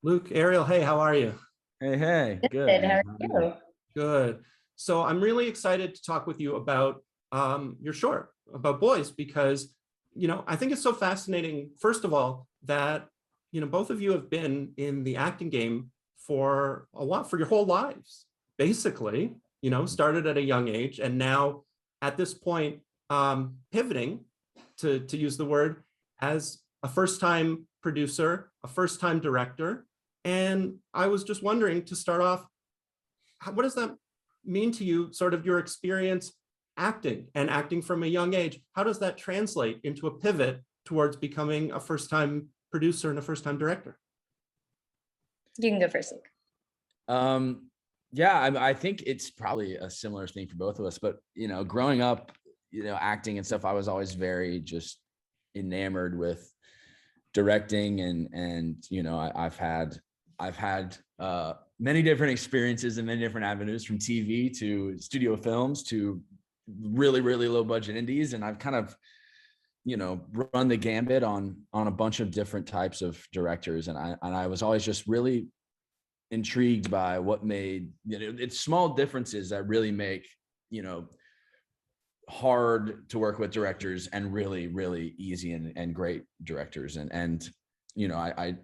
Luke, Ariel, hey, how are you? Hey, hey, good Good. How man. are How are you? you? Good. So I'm really excited to talk with you about your short, about boys, because, I think it's so fascinating, first of all, that, both of you have been in the acting game for a while, for your whole lives, basically, started at a young age and now at this point, pivoting to use the word as a first-time producer, a first-time director. And I was just wondering to start off, what does that mean to you, sort of your experience acting and acting from a young age? How does that translate into a pivot towards becoming a first-time producer and a first-time director? You can go first, Luke. Yeah, I think it's probably a similar thing for both of us. But growing up, acting and stuff, I was always very just enamored with directing, and I've had many different experiences and many different avenues, from TV to studio films to really, really low budget indies. And I've kind of, run the gambit on a bunch of different types of directors. And I was always just really intrigued by what made, it's small differences that really make, hard to work with directors and really, really easy and great directors. And I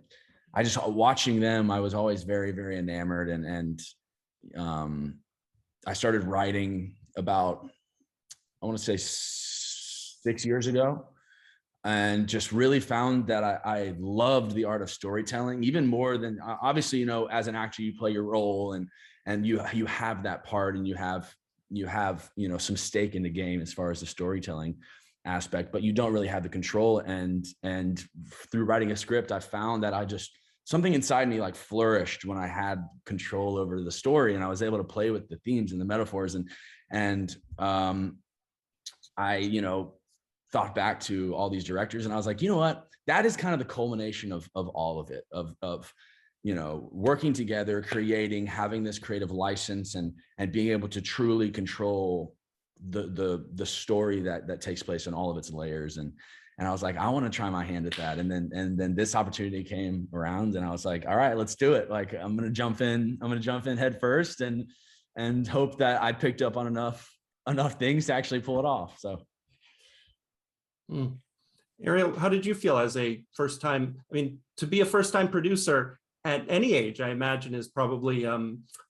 just, watching them, I was always very, very enamored. And I started writing about, I want to say 6 years ago, and just really found that I loved the art of storytelling even more than, obviously, as an actor, you play your role and you have that part, and you have some stake in the game as far as the storytelling aspect, but you don't really have the control. And through writing a script, I found that something inside me like flourished when I had control over the story, and I was able to play with the themes and the metaphors. And I thought back to all these directors, and I was like, you know what, that is kind of the culmination of all of it, of working together, creating, having this creative license, and being able to truly control the story that takes place in all of its layers. And I was like, I want to try my hand at that. And then this opportunity came around, and I was like, all right, let's do it. Like, I'm going to jump in head first, and hope that I picked up on enough things to actually pull it off. So. Ariel, how did you feel as a first-time, to be a first-time producer at any age, I imagine, is probably,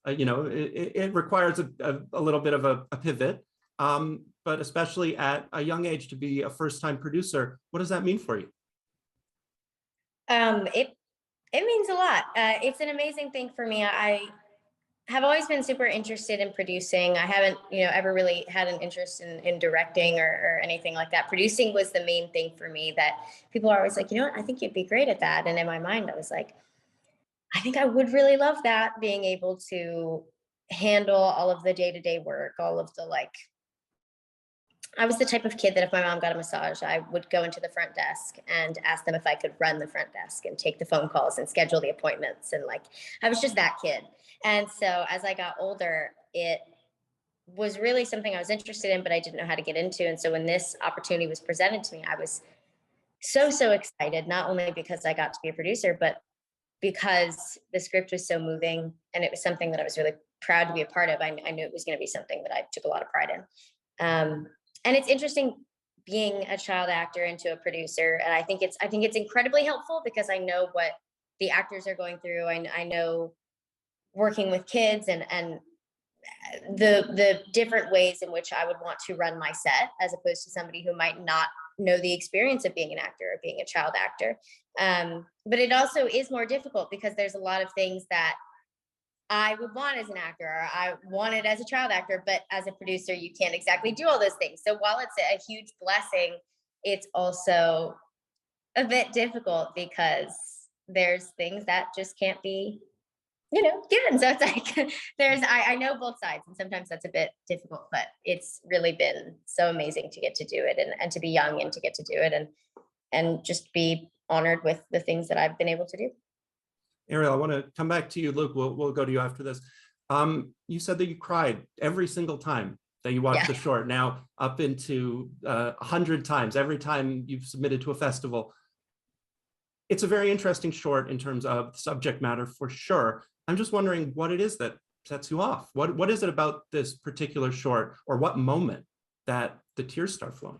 it requires a little bit of a pivot, but especially at a young age to be a first-time producer, what does that mean for you? It means a lot. It's an amazing thing for me. I have always been super interested in producing. I haven't, ever really had an interest in directing or anything like that. Producing was the main thing for me, that people are always like, you know what, I think you'd be great at that. And in my mind, I was like, I think I would really love that, being able to handle all of the day-to-day work, all of the I was the type of kid that if my mom got a massage, I would go into the front desk and ask them if I could run the front desk and take the phone calls and schedule the appointments. And I was just that kid. And so as I got older, it was really something I was interested in, but I didn't know how to get into. And so when this opportunity was presented to me, I was so, so excited, not only because I got to be a producer, but because the script was so moving and it was something that I was really proud to be a part of. I knew it was going to be something that I took a lot of pride in. And it's interesting being a child actor into a producer. And I think it's incredibly helpful, because I know what the actors are going through. I know working with kids and the different ways in which I would want to run my set, as opposed to somebody who might not know the experience of being an actor or being a child actor. But it also is more difficult, because there's a lot of things that I would want as an actor, or I wanted as a child actor, but as a producer, you can't exactly do all those things. So while it's a huge blessing, it's also a bit difficult, because there's things that just can't be, given. So it's like, I know both sides, and sometimes that's a bit difficult, but it's really been so amazing to get to do it, and to be young and to get to do it, and just be honored with the things that I've been able to do. Ariel, I want to come back to you. Luke, we'll go to you after this. You said that you cried every single time that you watched the short, now up into 100 times, every time you've submitted to a festival. it's a very interesting short in terms of subject matter for sure. I'm just wondering what it is that sets you off. What is it about this particular short, or what moment that the tears start flowing?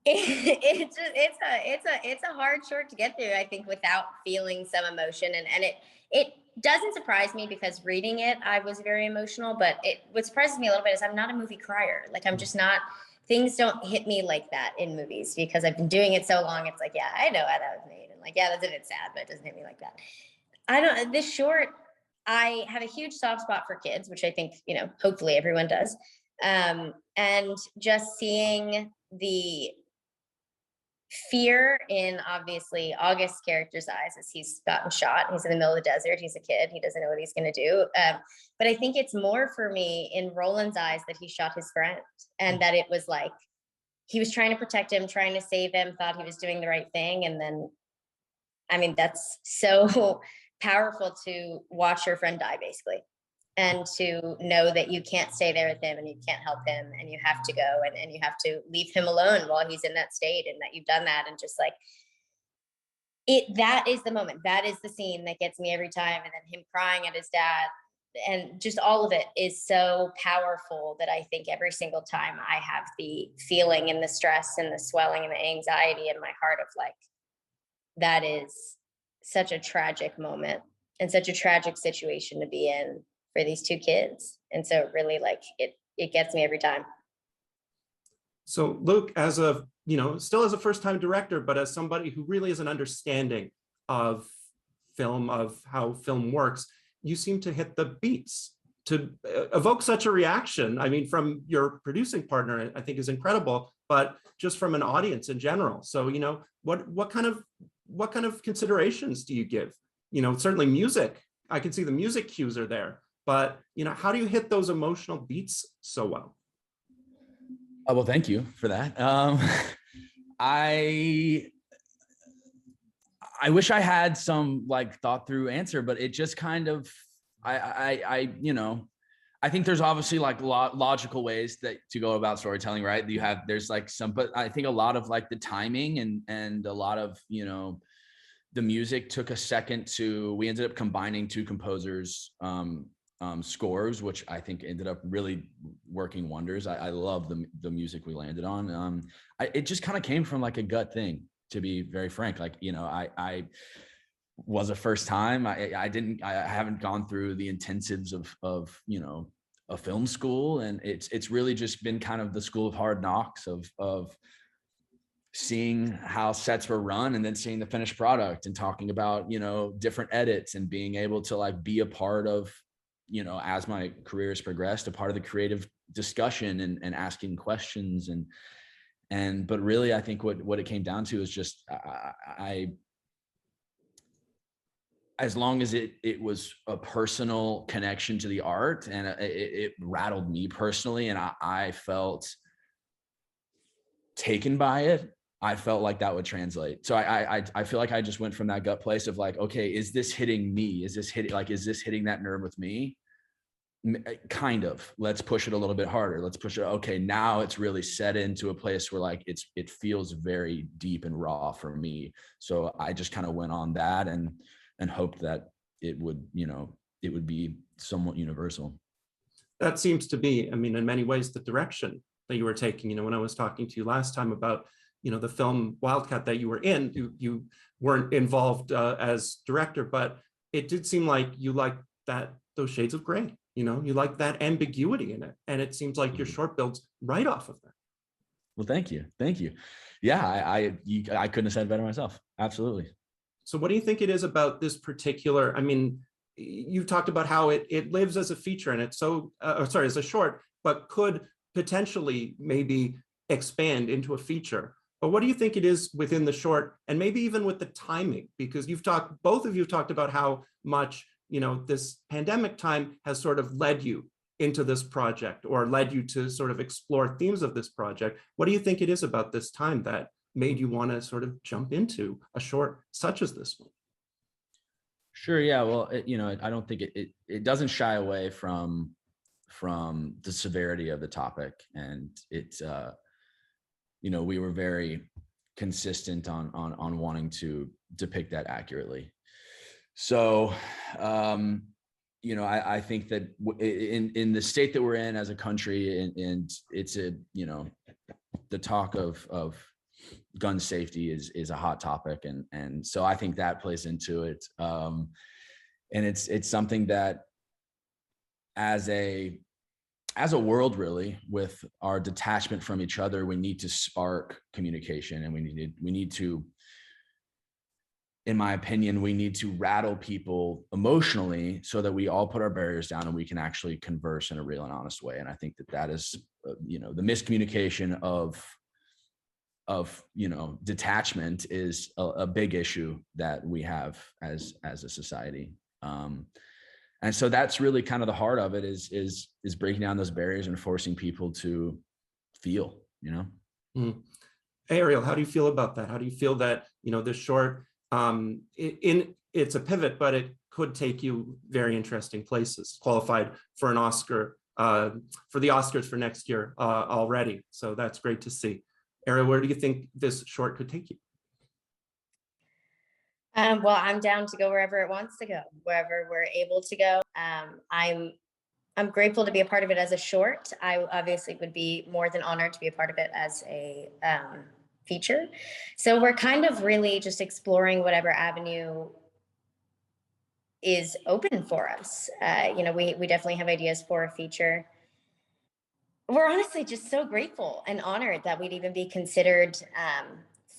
It's a hard short to get through, I think, without feeling some emotion, and it doesn't surprise me, because reading it I was very emotional, but what surprises me a little bit is I'm not a movie crier. Like, I'm just not. Things don't hit me like that in movies, because I've been doing it so long. It's like, yeah, I know how that was made, and like, yeah, that's a bit sad, but it doesn't hit me like that. I don't. This short, I have a huge soft spot for kids, which I think, hopefully everyone does, and just seeing the fear in, obviously, August's character's eyes as he's gotten shot. He's in the middle of the desert. He's a kid. He doesn't know what he's going to do. But I think it's more for me in Roland's eyes that he shot his friend, and that it was like he was trying to protect him, trying to save him, thought he was doing the right thing. And then, I mean, that's so powerful to watch your friend die, basically. And to know that you can't stay there with him, and you can't help him, and you have to go, and you have to leave him alone while he's in that state, and that you've done that. And just like that is the moment, that is the scene that gets me every time. And then him crying at his dad, and just all of it is so powerful that I think every single time I have the feeling and the stress and the swelling and the anxiety in my heart of like, that is such a tragic moment and such a tragic situation to be in for these two kids. And so really, like, it gets me every time. So Luke, as a, still as a first-time director, but as somebody who really has an understanding of film, of how film works, you seem to hit the beats to evoke such a reaction. I mean, from your producing partner, I think is incredible, but just from an audience in general. So, what kind of considerations do you give? Certainly music, I can see the music cues are there, but how do you hit those emotional beats so well? Oh, well, thank you for that. I wish I had some like thought through answer, but it just kind of, I think there's obviously like logical ways to go about storytelling, right? There's like some, but I think a lot of like the timing and a lot of, the music took a second we ended up combining two composers' scores, which I think ended up really working wonders. I love the music we landed on. It just kind of came from like a gut thing, to be very frank. Like, I was a first time. I haven't gone through the intensives of a film school, and it's really just been kind of the school of hard knocks of seeing how sets were run, and then seeing the finished product, and talking about different edits, and being able to like be a part of, as my career has progressed, a part of the creative discussion and asking questions. But really, I think what it came down to is just I as long as it was a personal connection to the art, and it rattled me personally, and I felt taken by it, I felt like that would translate. So I feel like I just went from that gut place of like, okay, is this hitting me? Is this hitting that nerve with me? Kind of. Let's push it a little bit harder. Let's push it. Okay, now it's really set into a place where like it feels very deep and raw for me. So I just kind of went on that and hoped that it would be somewhat universal. That seems to be, I mean, in many ways, the direction that you were taking. When I was talking to you last time about the film Wildcat that you were in, you weren't involved as director, but it did seem like you liked those shades of gray. You like that ambiguity in it, and it seems like your short builds right off of that. Well, thank you. Yeah, I couldn't have said it better myself. Absolutely. So what do you think it is about this particular, I mean, you talked about how it lives as a feature, and it's so, as a short, but could potentially maybe expand into a feature. But what do you think it is within the short, and maybe even with the timing? Because both of you have talked about how much, this pandemic time has sort of led you into this project, or led you to sort of explore themes of this project. What do you think it is about this time that made you want to sort of jump into a short such as this one? Sure. Yeah. Well, I don't think it doesn't shy away from the severity of the topic, and it's we were very consistent on wanting to depict that accurately. So, you know, I think that in the state that we're in as a country, and it's a, you know, the talk of gun safety is a hot topic, and so I think that plays into it. And it's something that as a world, really, with our detachment from each other, we need to spark communication, and we need to, in my opinion, we need to rattle people emotionally so that we all put our barriers down and we can actually converse in a real and honest way. And I think that is, you know, the miscommunication of, you know, detachment is a big issue that we have as a society. And so that's really kind of the heart of it, is breaking down those barriers and forcing people to feel, you know. Mm. Ariel, how do you feel about that? How do you feel that, you know, this short, it's a pivot, but it could take you very interesting places, qualified for an Oscar, for the Oscars for next year already. So that's great to see. Ariel, where do you think this short could take you? Well, I'm down to go wherever it wants to go, wherever we're able to go. I'm grateful to be a part of it as a short. I obviously would be more than honored to be a part of it as a feature. So we're kind of really just exploring whatever avenue is open for us. You know, we definitely have ideas for a feature. We're honestly just so grateful and honored that we'd even be considered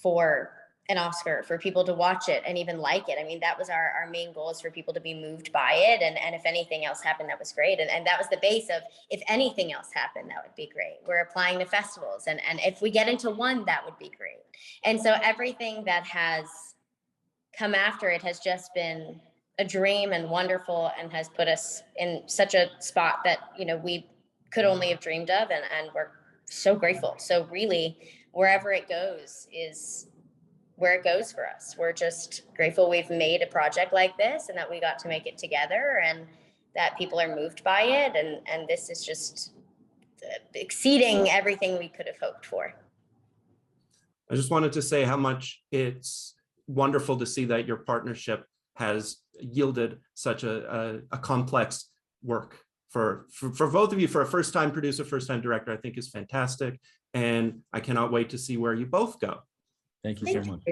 for an Oscar, for people to watch it and even like it. I mean, that was our main goal, is for people to be moved by it. And if anything else happened, that was great. And that was the base of, if anything else happened, that would be great. We're applying to festivals. And if we get into one, that would be great. And so everything that has come after it has just been a dream and wonderful, and has put us in such a spot that, you know, we could only have dreamed of. And we're so grateful. So really, wherever it goes is where it goes for us. We're just grateful we've made a project like this, and that we got to make it together, and that people are moved by it. And this is just exceeding everything we could have hoped for. I just wanted to say how much it's wonderful to see that your partnership has yielded such a complex work for both of you. For a first-time producer, first-time director, I think is fantastic. And I cannot wait to see where you both go. Thank you so much.